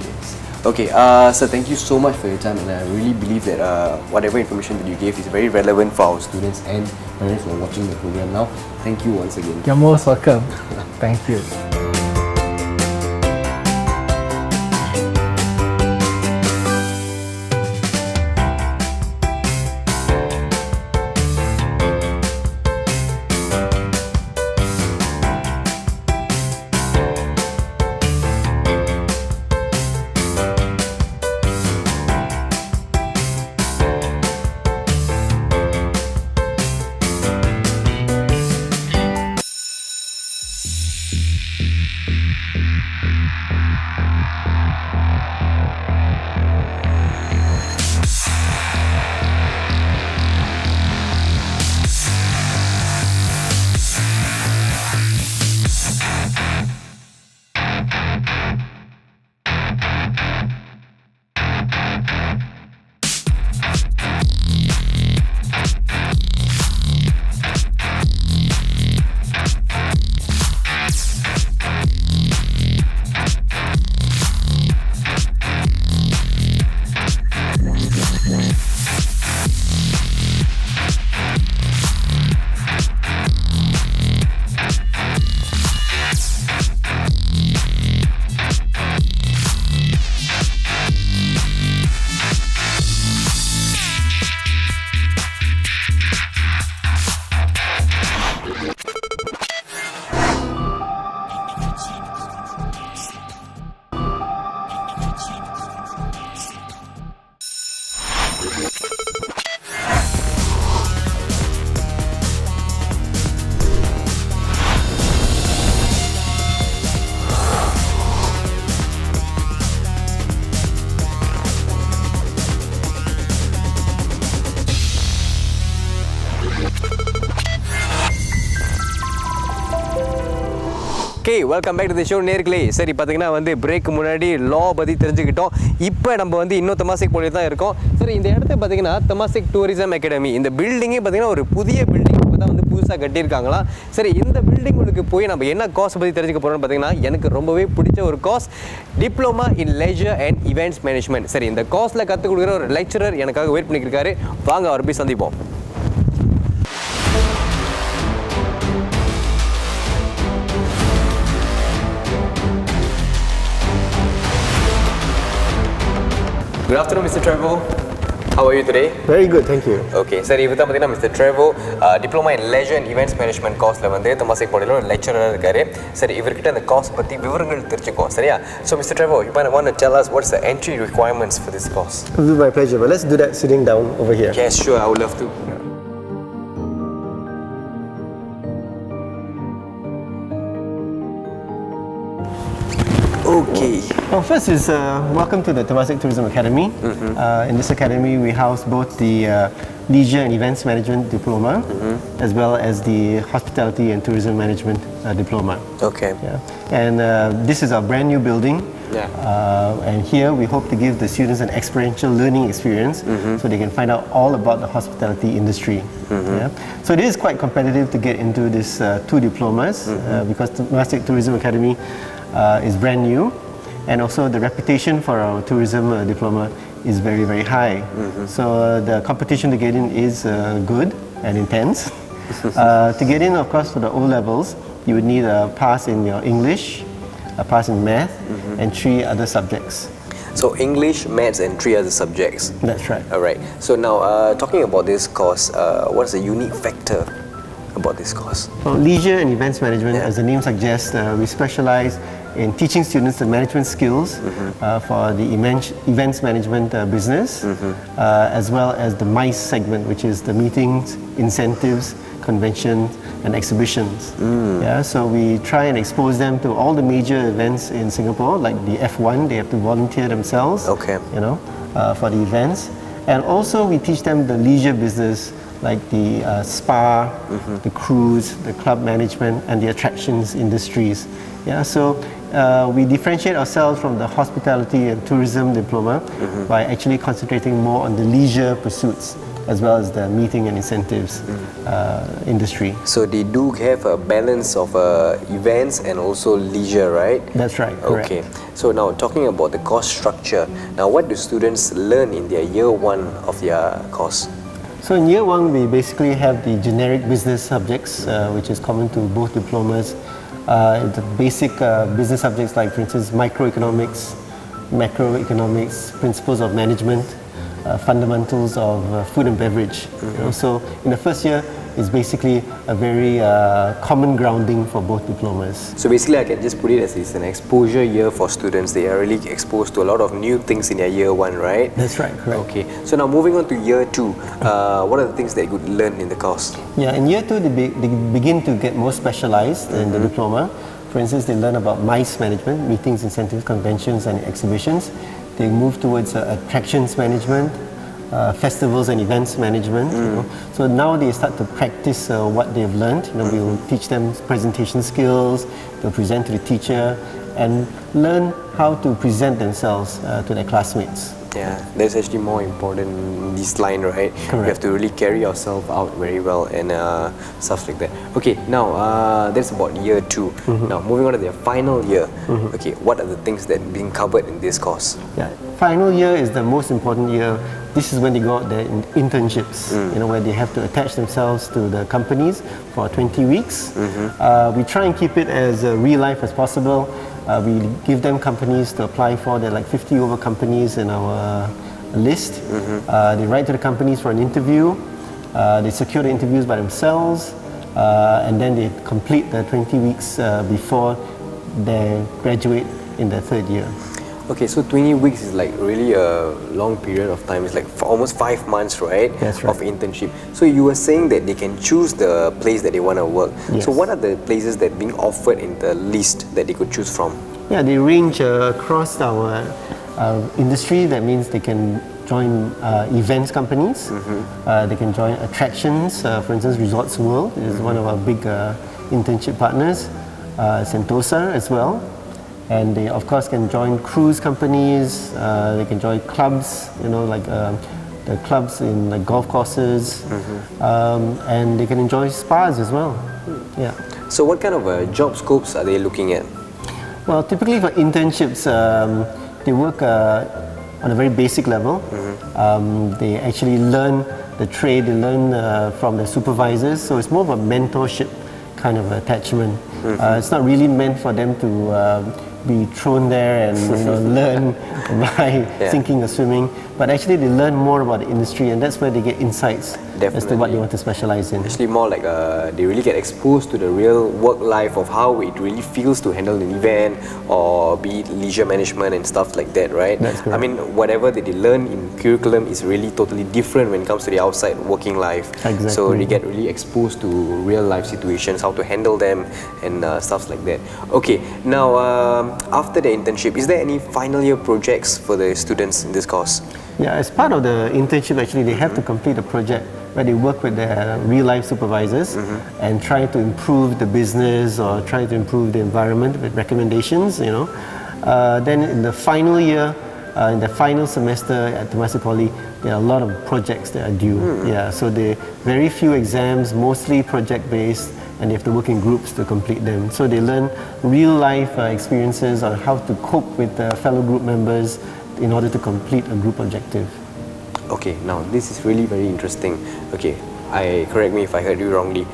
Yes. Okay, sir, thank you so much for your time, and I really believe that whatever information that you gave is very relevant for our students and parents who are watching the program now. Thank you once again. You're most welcome. Thank you. Okay, welcome back to the show நேர்களே. சரி பாத்தீங்கன்னா வந்து break முன்னாடி லா பத்தி தெரிஞ்சுக்கிட்டோம். இப்போ நம்ம வந்து இன்னும் தெமாசிக் போலி தான் இருக்கோம். சரி இந்த இடத்தை பாத்தீங்கன்னா தெமாசிக் டூரிசம் அகாடமி. இந்த பில்டிங்கே பாத்தீங்கன்னா ஒரு புதிய பில்டிங் இப்பதான் வந்து புதுசா கட்டியிருக்காங்களா. சரி இந்த பில்டிங் உங்களுக்கு போய் நம்ம என்ன கோர்ஸ் பத்தி தெரிஞ்சுக்க போறோம்னு பாத்தீங்கன்னா எனக்கு ரொம்பவே பிடிச்ச ஒரு course diploma in leisure and events management. சரி இந்த கோர்ஸ்ல கத்து கொடுக்குற ஒரு லெக்சரர் எனக்காக வெயிட் பண்ணிட்டு இருக்காரு. வாங்க அவர் போய் சந்திப்போம். Good afternoon, Mr. Trevor. How are you today? Very good, thank you. Okay, sir, இவர் தான் பார்த்தீங்கன்னா Mr. Trevor, Diploma in Leisure and Events Management கோர்ஸில் வந்து தெமாசிக் போலியில் ஒரு லெக்சரராக இருக்காரு. சரி இவர்கிட்ட அந்த கோர்ஸ் பற்றி விவரங்கள் தெரிஞ்சுக்கோம் சரியா? So, Mr. Trevor, you might want to tell us what's the entry requirements for this course? It will be my pleasure, but let's do that sitting down over here. Yes, sure, I would love to. Okay. Well, first is welcome to the Temasek Tourism Academy. In this academy, we house both the Leisure and Events Management Diploma, as well as the Hospitality and Tourism Management Diploma. Okay. Yeah. And this is our brand new building. Yeah. And here we hope to give the students an experiential learning experience so they can find out all about the hospitality industry. Yeah. So it is quite competitive to get into this two diplomas because the Temasek Tourism Academy is brand new, and also the reputation for our tourism diploma is very, very high. So the competition to get in is good and intense. To get in, of course, for the O levels, you would need a pass in your English, a pass in math, and 3 other subjects. So English, maths, and 3 other subjects. That's right. All right. So now, talking about this course, what's the unique factor about this course? For leisure and events management, as the name suggests, we specialize in teaching students the management skills for the events management business, as well as the MICE segment, which is the meetings, incentives, conventions, and exhibitions. Yeah, so we try and expose them to all the major events in Singapore, like the F1. They have to volunteer themselves. Okay. You know, for the events, and also we teach them the leisure business, like the spa, the cruise, the club management, and the attractions industries. Yeah, so we differentiate ourselves from the hospitality and tourism diploma by actually concentrating more on the leisure pursuits. as well as the meeting and incentives industry. So they do have a balance of events and also leisure, right? That's right, correct. Okay. So now talking about the course structure, now what do students learn in their year one of their course? So in year one, we basically have the generic business subjects, which is common to both diplomas. The basic business subjects like, for instance, microeconomics, macroeconomics, principles of management, fundamentals of food and beverage. You know, so in the first year, it's basically a very common grounding for both diplomas. So basically I can just put it as it's an exposure year for students. They are really exposed to a lot of new things in their year one, right? That's right, correct. Okay. So now moving on to year two, what are the things that you could learn in the course? Yeah, in year two, they begin to get more specialized in the diploma. For instance, they learn about MICE management, meetings, incentives, conventions and exhibitions. They move towards attractions management, festivals and events management. You know. So now they start to practice what they've learned. You know, we will teach them presentation skills, they'll present to the teacher and learn how to present themselves to their classmates. Yeah, that's actually more important in this line, right? Correct. We have to really carry ourselves out very well and stuff like that. Okay, now that's about year two. Now moving on to their final year. Okay, what are the things that are being covered in this course? Yeah, final year is the most important year. This is when they go out there in internships, you know, where they have to attach themselves to the companies for 20 weeks. We try and keep it as real life as possible. We give them companies to apply for. There are like 50 over companies in our list. They write to the companies for an interview. They secure the interviews by themselves, and then they complete the 20 weeks before they graduate in their third year. Okay, so 20 weeks is like really a long period of time. It's like almost 5 months, right? That's right. Of internship. So you were saying that they can choose the place that they want to work. Yes. So what are the places that are being offered in the list that they could choose from? Yeah, they range across our industry. That means they can join events companies. They can join attractions. For instance, Resorts World is one of our big internship partners. Sentosa as well. And they, of course, can join cruise companies. They can join clubs, you know, like the clubs in like golf courses, and they can enjoy spas as well. Yeah. So what kind of job scopes are they looking at? Well, typically for internships, they work on a very basic level. They actually learn the trade. They learn from the supervisors. So it's more of a mentorship kind of attachment. It's not really meant for them to be thrown there and learn by sinking or swimming, but actually they learn more about the industry, and that's where they get insights as to what they want to specialize in. Actually more like they really get exposed to the real work life of how it really feels to handle an event or be it leisure management and stuff like that, right? That's correct. I mean, whatever that they learn in curriculum is really totally different when it comes to the outside working life. Exactly. So they get really exposed to real life situations, how to handle them and stuff like that. Okay, now after the internship, is there any final year projects for the students in this course? Yeah, as part of the internship, actually, they have to complete a project where they work with their real-life supervisors and try to improve the business or try to improve the environment with recommendations, you know. Then in the final year, in the final semester at Temasek Poly, there are a lot of projects that are due. Yeah, so there are very few exams, mostly project-based, and they have to work in groups to complete them. So they learn real-life experiences on how to cope with fellow group members in order to complete a group objective. Okay, now this is really very interesting. Okay, correct me if I heard you wrongly.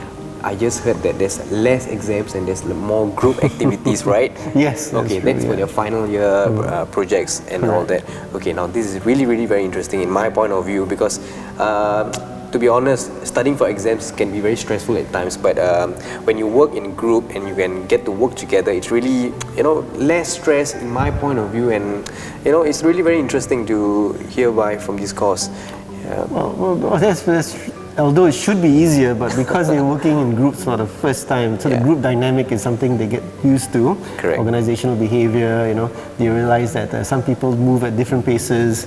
I just heard that there's less exams and there's more group activities, right? Yes. Okay, that's for your final year projects and all that. Okay, now this is really, really very interesting in my point of view because to be honest, studying for exams can be very stressful at times, but when you work in a group and you can get to work together, it's really, less stress in my point of view, and it's really very interesting to hear from this course. Yeah. Well, that's although it should be easier, but because they're working in groups for the first time, so the group dynamic is something they get used to. Correct. Organizational behavior, they realize that some people move at different paces.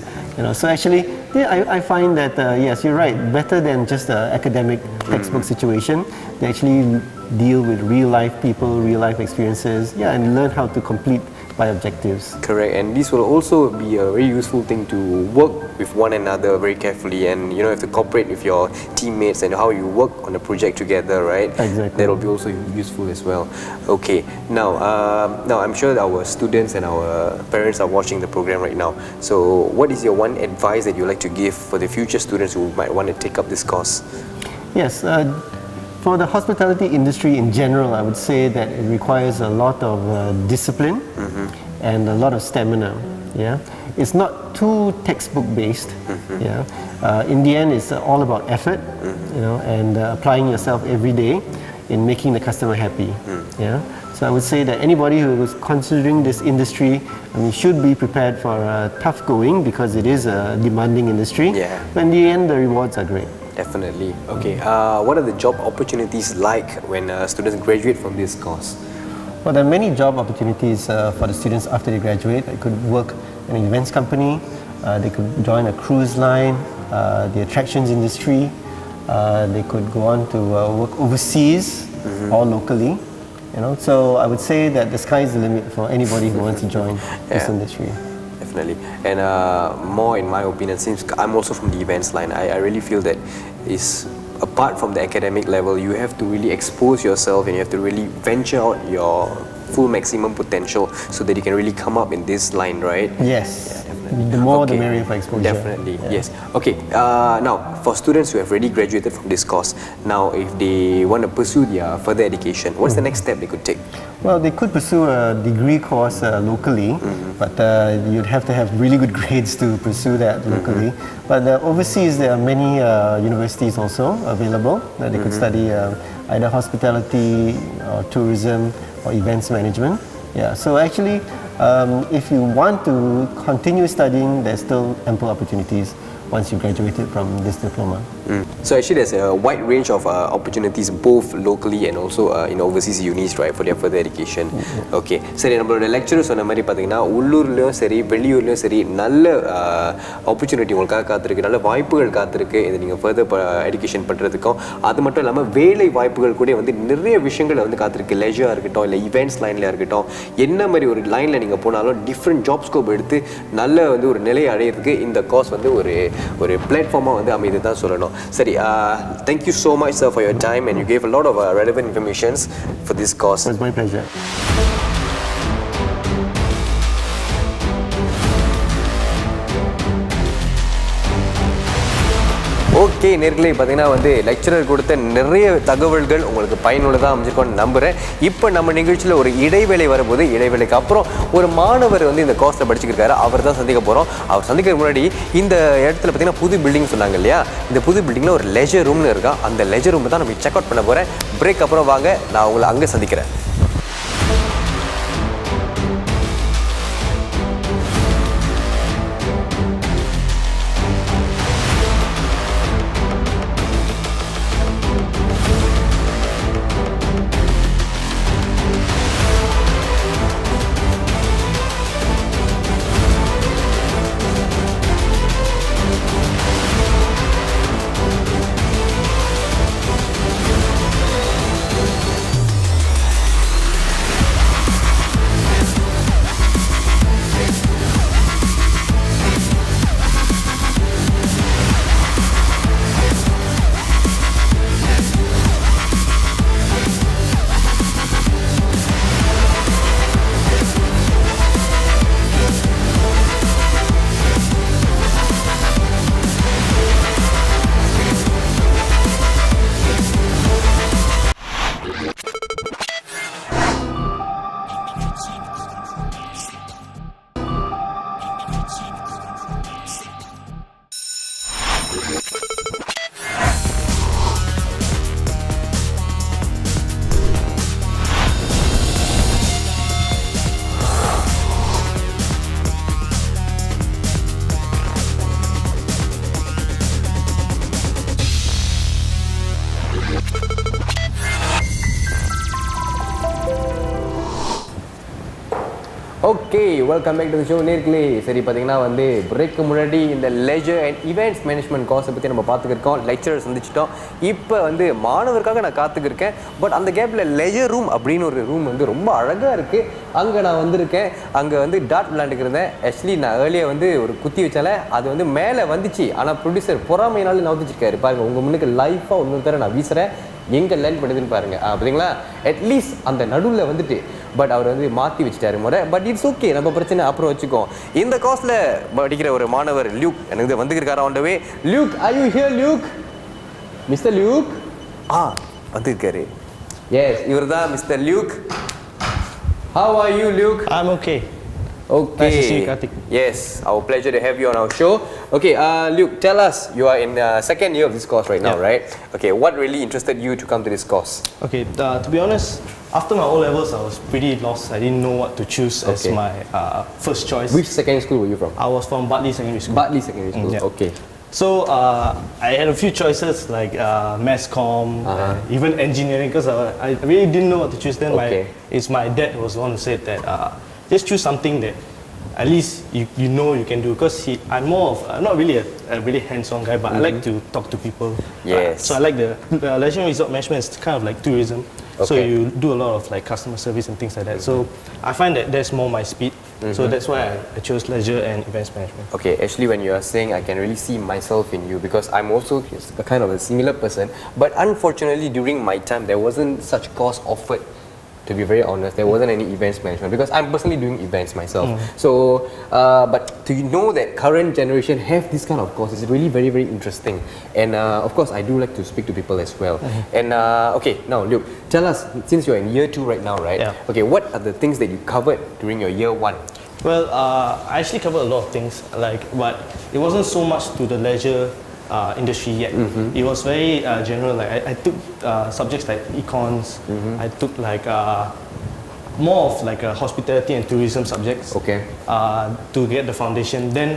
So actually, I find that yes, you're right. Better than just the academic textbook situation, they actually deal with real life people, real life experiences, and learn how to complete by objectives. Correct, and this will also be a very useful thing to work with one another very carefully, and you know, have to cooperate with your teammates and how you work on a project together, right? Exactly. That will be also useful as well. Okay, now I'm sure our students and our parents are watching the program right now. So, what is your one advice that you like to give for the future students who might want to take up this course? Yes, for the hospitality industry in general, I would say that it requires a lot of discipline and a lot of stamina. Yeah, it's not too textbook based. Yeah, in the end, it's all about effort, you know, and applying yourself every day in making the customer happy. Yeah, so I would say that anybody who is considering this industry, I mean, should be prepared for tough going, because it is a demanding industry. Yeah. But in the end, the rewards are great. Definitely. Okay, what are the job opportunities like when students graduate from this course? Well, there are many job opportunities for the students after they graduate. They could work in an events company, they could join a cruise line, the attractions industry, they could go on to work overseas or locally. You know, so I would say that the sky is the limit for anybody who wants to join this industry. Definitely, and more in my opinion, since I'm also from the events line, I really feel that is apart from the academic level, you have to really expose yourself and you have to really venture out your full maximum potential so that you can really come up in this line, right? Yes. The more the merrier for exposure. Definitely, yes. Okay, now for students who have already graduated from this course, now if they want to pursue their further education, what's the next step they could take? Well, they could pursue a degree course locally, but you'd have to have really good grades to pursue that locally. But overseas, there are many universities also available that they could study either hospitality or tourism or events management. Yeah, so actually, if you want to continue studying, there's still ample opportunities once you graduated from this diploma. So actually there's a wide range of opportunities both locally and also in overseas unis, right, for their further education. Okay, சரி நம்மளோட lecturer சொன்ன மாதிரி பார்த்தீங்கன்னா உள்ளூர்லேயும் சரி வெளியூர்லேயும் சரி நல்ல opportunity உங்களுக்காக காத்திருக்கு, நல்ல வாய்ப்புகள் காத்திருக்கு இதை நீங்கள் ஃபர்தர் எஜுகேஷன் பண்ணுறதுக்கும். அது மட்டும் இல்லாமல் வேலை வாய்ப்புகள் கூட வந்து நிறைய விஷயங்கள் வந்து காத்திருக்கு. லெஜராக இருக்கட்டும், இல்லை ஈவெண்ட்ஸ் லைனில் இருக்கட்டும், என்ன மாதிரி ஒரு லைனில் நீங்கள் போனாலும் டிஃப்ரெண்ட் ஜாப் ஸ்கோப் எடுத்து நல்ல வந்து ஒரு நிலையை அடையிறதுக்கு இந்த கோர்ஸ் வந்து ஒரு பிளாட்ஃபார்மாக வந்து அமைது தான் சொல்லணும். சரி, thank you so much sir for your time and you gave a lot of relevant informations for this course. It was my pleasure. Okay நேர்களே, பார்த்தீங்கன்னா வந்து லெக்சரர் கொடுத்த நிறைய தகவல்கள் உங்களுக்கு பயனுள்ளதாக அமைஞ்சிருக்கோன்னு நம்புகிறேன். இப்போ நம்ம நிகழ்ச்சியில் ஒரு இடைவேளை வரும்போது, இடைவேளைக்கு அப்புறம் ஒரு மாணவர் வந்து இந்த கோர்ஸில் படிச்சுக்கிருக்காரு, அவர் தான் சந்திக்க போகிறோம். அவர் சந்திக்கிறதுக்கு முன்னாடி இந்த இடத்துல பார்த்தீங்கன்னா புது பில்டிங் சொன்னாங்க இல்லையா, இந்த புது பில்டிங்கில் ஒரு லெஜர் ரூம்னு இருக்கா. அந்த லெஜர் ரூம் தான் நம்ம செக் அவுட் பண்ண போகிறேன். பிரேக் அப்புறம் வாங்க, நான் உங்களை அங்கே சந்திக்கிறேன். Okay welcome back to the show நேர்களே. சரி பார்த்தீங்கன்னா வந்து பிரேக்கு முன்னாடி இந்த லெஜர் அண்ட் ஈவெண்ட்ஸ் மேனேஜ்மெண்ட் கோர்ஸை பற்றி நம்ம பார்த்துக்கிருக்கோம், லெக்சரர் சந்திச்சிட்டோம். இப்போ வந்து மாணவருக்காக நான் காத்துக்கிருக்கேன். பட் அந்த கேப்பில் லெஜர் ரூம் அப்படின்னு ஒரு ரூம் வந்து ரொம்ப அழகாக இருக்குது. அங்கே நான் வந்திருக்கேன். அங்கே வந்து டாட் விளையாண்டுக்கிறேன். ஆக்சுவலி நான் ஏர்லியாக வந்து ஒரு குத்தி வச்சால அது வந்து மேலே வந்துச்சு. ஆனால் ப்ரொடியூசர் பொறாமையினால நவுத்திச்சிருக்காரு. பாருங்கள், உங்கள் முன்னுக்கு லைஃபாக இன்னொரு தடவை நான் வீசுகிறேன். எங்கே லேர்ன் பண்ணுதுன்னு பாருங்கள். பார்த்தீங்களா, அட்லீஸ்ட் அந்த நடுவில் வந்துட்டு பட் அவர் வந்து மாற்றி வச்சுட்டாரு முறை. பட் இட்ஸ் ஓகே, நம்ம பிரச்சனை அப்புறம் வச்சுக்கோம். இந்த கோர்ஸில் படிக்கிற ஒரு மாணவர் லியூக் எனக்கு வந்துருக்காரு. On the way. Luke, are you here Luke? Mister Luke வந்திருக்காரு. எஸ், இவர் தான் mister Luke. How are you Luke? I'm okay. Okay. Nice to see you, Karthik. Yes, our pleasure to have you on our show. Okay, Luke, tell us, you are in second year of this course right now, Yeah. right? Okay, what really interested you to come to this course? Okay, to be honest, after my O levels, I was pretty lost. I didn't know what to choose as Okay. my first choice. Which secondary school were you from? I was from Bartley Secondary School. Bartley Secondary School. Yeah. Okay. So I had a few choices like mass comm, even engineering, because I really didn't know what to choose. Then Okay. my dad was the one who said that just choose something that at least you know you can do. Because I'm more of not really a really hands-on guy, but I like to talk to people. Yes. So I like the leisure and resort management is kind of like tourism. So Okay. you do a lot of like customer service and things like that. So I find that that's more my speed. So that's why I chose leisure and events management. Okay, actually when you are saying I can really see myself in you because I'm also a kind of a similar person. But unfortunately during my time there wasn't such course offered. To be very honest, there wasn't any events management because I'm personally doing events myself. So, but to know that current generation have this kind of course is really very, very interesting. And of course, I do like to speak to people as well. And okay, now Luke, tell us, since you're in year 2 right now, right? Yeah. Okay, what are the things that you covered during your year 1? Well, I actually covered a lot of things, but it wasn't so much to the leisure industry yet. It was very general. Like I took subjects like econs. I took like more of like hospitality and tourism subjects. Okay. To get the foundation. Then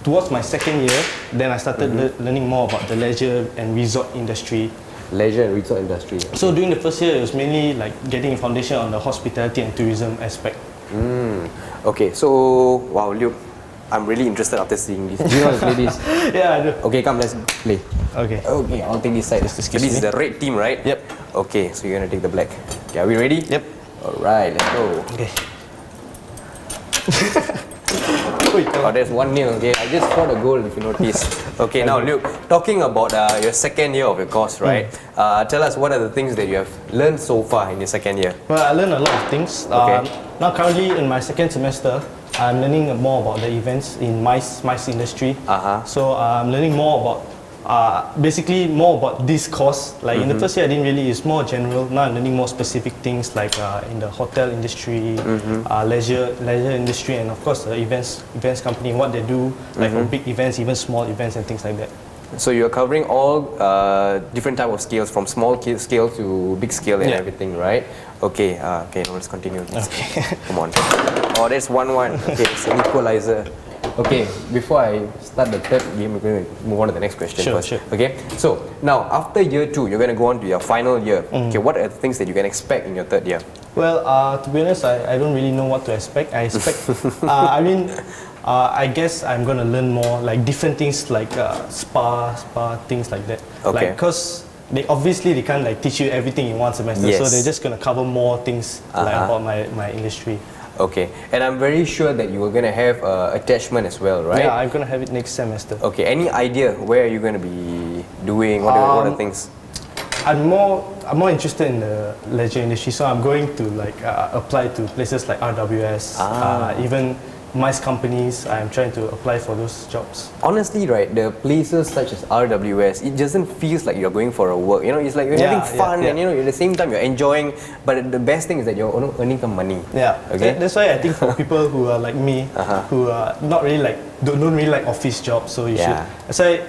towards my second year, then I started learning more about the leisure and resort industry. Leisure and resort industry. So during the first year, it was mainly like getting a foundation on the hospitality and tourism aspect. Okay, so wow, Luke, I'm really interested after seeing this. Do you know how to play this? Yeah, I do. Okay, come, let's play. Okay. Okay, I'll take this side. Just So excuse this is me. the red team, right? Yep. Okay, so you're gonna take the black. Okay, are we ready? Yep. Alright, let's go. Okay. Oh, there's 1-0. Okay, I just scored a goal if you notice. Okay, now Luke, talking about your second year of your course, right? Tell us what are the things that you have learned so far in your second year? Well, I learned a lot of things. Okay. Now, currently in my second semester, I'm learning more about the events in MICE industry. So I'm learning more about, basically more about this course. Like in the first year, I didn't really, it's more general. Now I'm learning more specific things like in the hotel industry, leisure industry, and of course the events company, what they do, like for big events, even small events and things like that. So you're covering all different type of scales, from small scale to big scale and Yeah. everything, right? Okay, okay, now let's continue. Come on. Oh, that's 1-1. Okay, it's an equalizer. Okay, before I start the third game, we're going to move on to the next question Sure, first. sure. Okay, so now after year 2, you're going to go on to your final year. Okay, what are the things that you can expect in your third year? Well, to be honest, I don't really know what to expect. I expect, I guess I'm gonna learn more like different things like spa things like that. Okay. Like, cause they can't like teach you everything in one semester, so Yes. they're just gonna cover more things like about my industry. Okay, and I'm very sure that you are going to have attachment as well, right? Yeah, I'm gonna have it next semester. Okay, any idea where are you going to be doing? What are things? I'm more interested in the leisure industry, so I'm going to like apply to places like RWS, even MICE companies. I'm trying to apply for those jobs. Honestly, right, the places such as RWS, it doesn't feel like you're going for a work. You know, it's like you're Yeah, having fun yeah. and you know, at the same time you're enjoying. But the best thing is that you're earning some money. Yeah, Okay. that's why I think for people who are like me, who are not really like don't really like office jobs, so you Yeah. should. That's why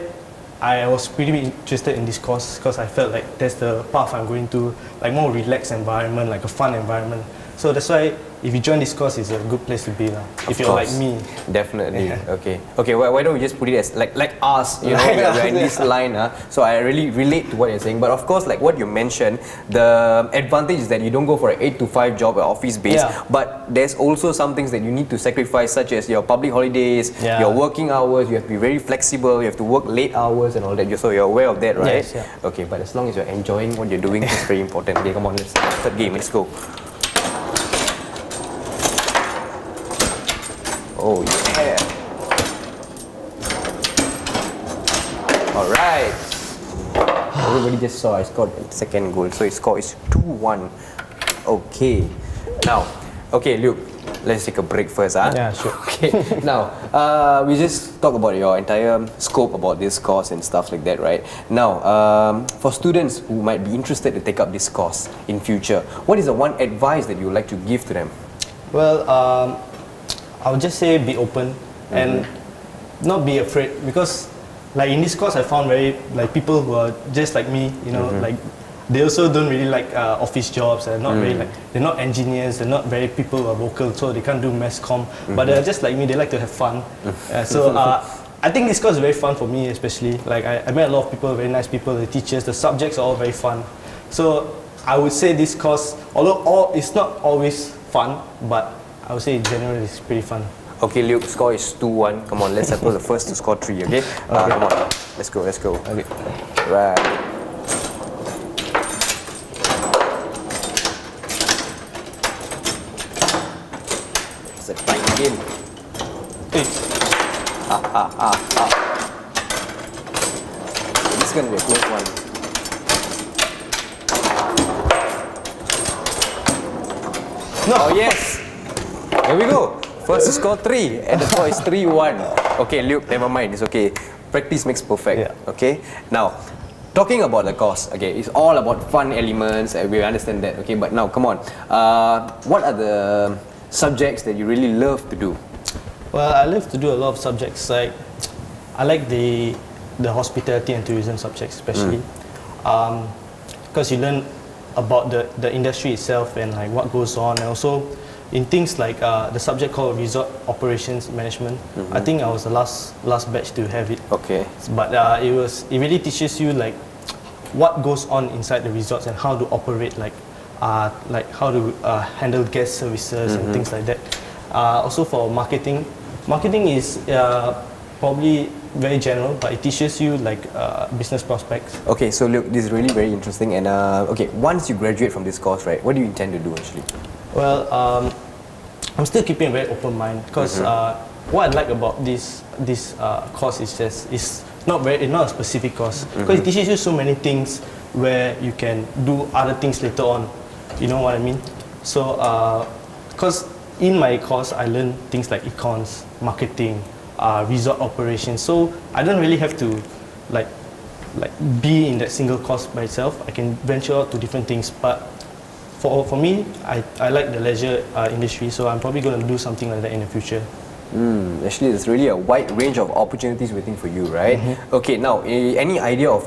I was pretty interested in this course because I felt like that's the path I'm going to, like more relaxed environment, like a fun environment. So that's why if you join this course, it's a good place to be lah. If you're like me. Definitely. Okay. Why don't we just put it as like us? You know, we're in this line. So I really relate to what you're saying. But of course, like what you mentioned, the advantage is that you don't go for an 8 to 5 job or office base. Yeah. But there's also some things that you need to sacrifice, such as your public holidays, your working hours. You have to be very flexible. You have to work late hours and all that. So you're aware of that, right? Yes. Yeah. Okay. But as long as you're enjoying what you're doing, it's very important. Okay, come on, let's start game. Let's go. Oh yeah. Alright. Everybody just saw I scored the second goal. So his score is 2-1. Okay. Now, okay, Luke, let's take a break first. Yeah, sure. Okay. Now, we just talk about your entire scope about this course and stuff like that, right? Now, for students who might be interested to take up this course in future, what is the one advice that you would like to give to them? Well, I would just say be open and not be afraid, because like in this course I found very like people who are just like me, you know, like they also don't really like office jobs. They're not really like, they're not engineers, they're not very people who are vocal, so they can't do mass comm, but they're just like me, they like to have fun. So I think this course is very fun for me, especially like I met a lot of people, very nice people, the teachers, the subjects are all very fun. So I would say this course, although it's not always fun, but I would say in general it's pretty fun. Okay, Luke, score is 2-1. Come on, let's settle the first to score 3, okay? Come on, let's go. Okay. Right. It's a tight game. Hey. This is gonna be a close one. No. Oh yes! Here we go. First to score 3 and the score is 3-1. Okay, Luke, never mind. It's okay. Practice makes perfect. Yeah. Okay. Now, talking about the course. Okay, it's all about fun elements. We understand that. Okay, but now come on. What are the subjects that you really love to do? Well, I love to do a lot of subjects. Like I like the hospitality and tourism subjects, especially because you learn about the industry itself and like what goes on, and also in things like the subject called resort operations management. I think I was the last batch to have it. Okay. But it really teaches you like what goes on inside the resorts and how to operate, like how to handle guest services and things like that. Also for marketing is probably very general, but it teaches you like business prospects. Okay, so look, this is really very interesting. And okay, once you graduate from this course, right, what do you intend to do actually? Well, I'm still keeping a very open mind, because what I like about this course is just it's not a specific course, because it teaches you so many things where you can do other things later on. You know what I mean? So, because in my course I learn things like econs, marketing, resort operations. So I don't really have to like be in that single course by itself. I can venture out to different things, but for me, I like the leisure industry, so I'm probably going to do something like that in the future. Actually, there's really a wide range of opportunities waiting for you, right? Okay, now, any idea of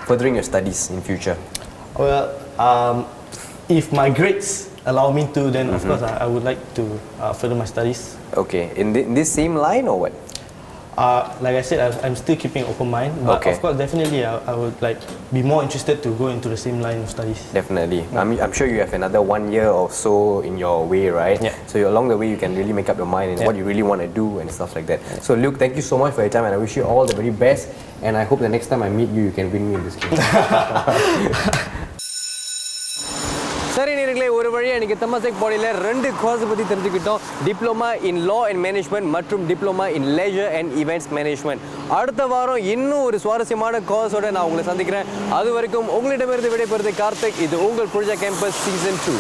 furthering your studies in future? Well, if my grades allow me to, then of course I would like to further my studies. Okay, in this same line or what? Like I said, I'm still keeping an open mind, but of course, definitely I would like be more interested to go into the same line of studies. Definitely. I'm sure you have another 1 year or so in your way, right? Yeah. So along the way, you can really make up your mind and what you really want to do and stuff like that. So Luke, thank you so much for your time, and I wish you all the very best. And I hope the next time I meet you, you can win me in this game. சரி நேயர்களே, ஒரு வழியா இன்னைக்கு தமசெக் பாடியில 2 course பத்தி தெரிஞ்சுக்கிட்டோம். Diploma in law and management மற்றும் diploma in leisure and events management. அடுத்த வாரம் இன்னும் ஒரு சுவாரஸ்யமான கோர்ஸோட நான் உங்களை சந்திக்கிறேன். அது வரைக்கும் உங்களிடமிருந்து விடைபெறுவது கார்த்திக். இது உங்கள் ப்ரொஜெக்ட் கேம்பஸ் சீசன் 2.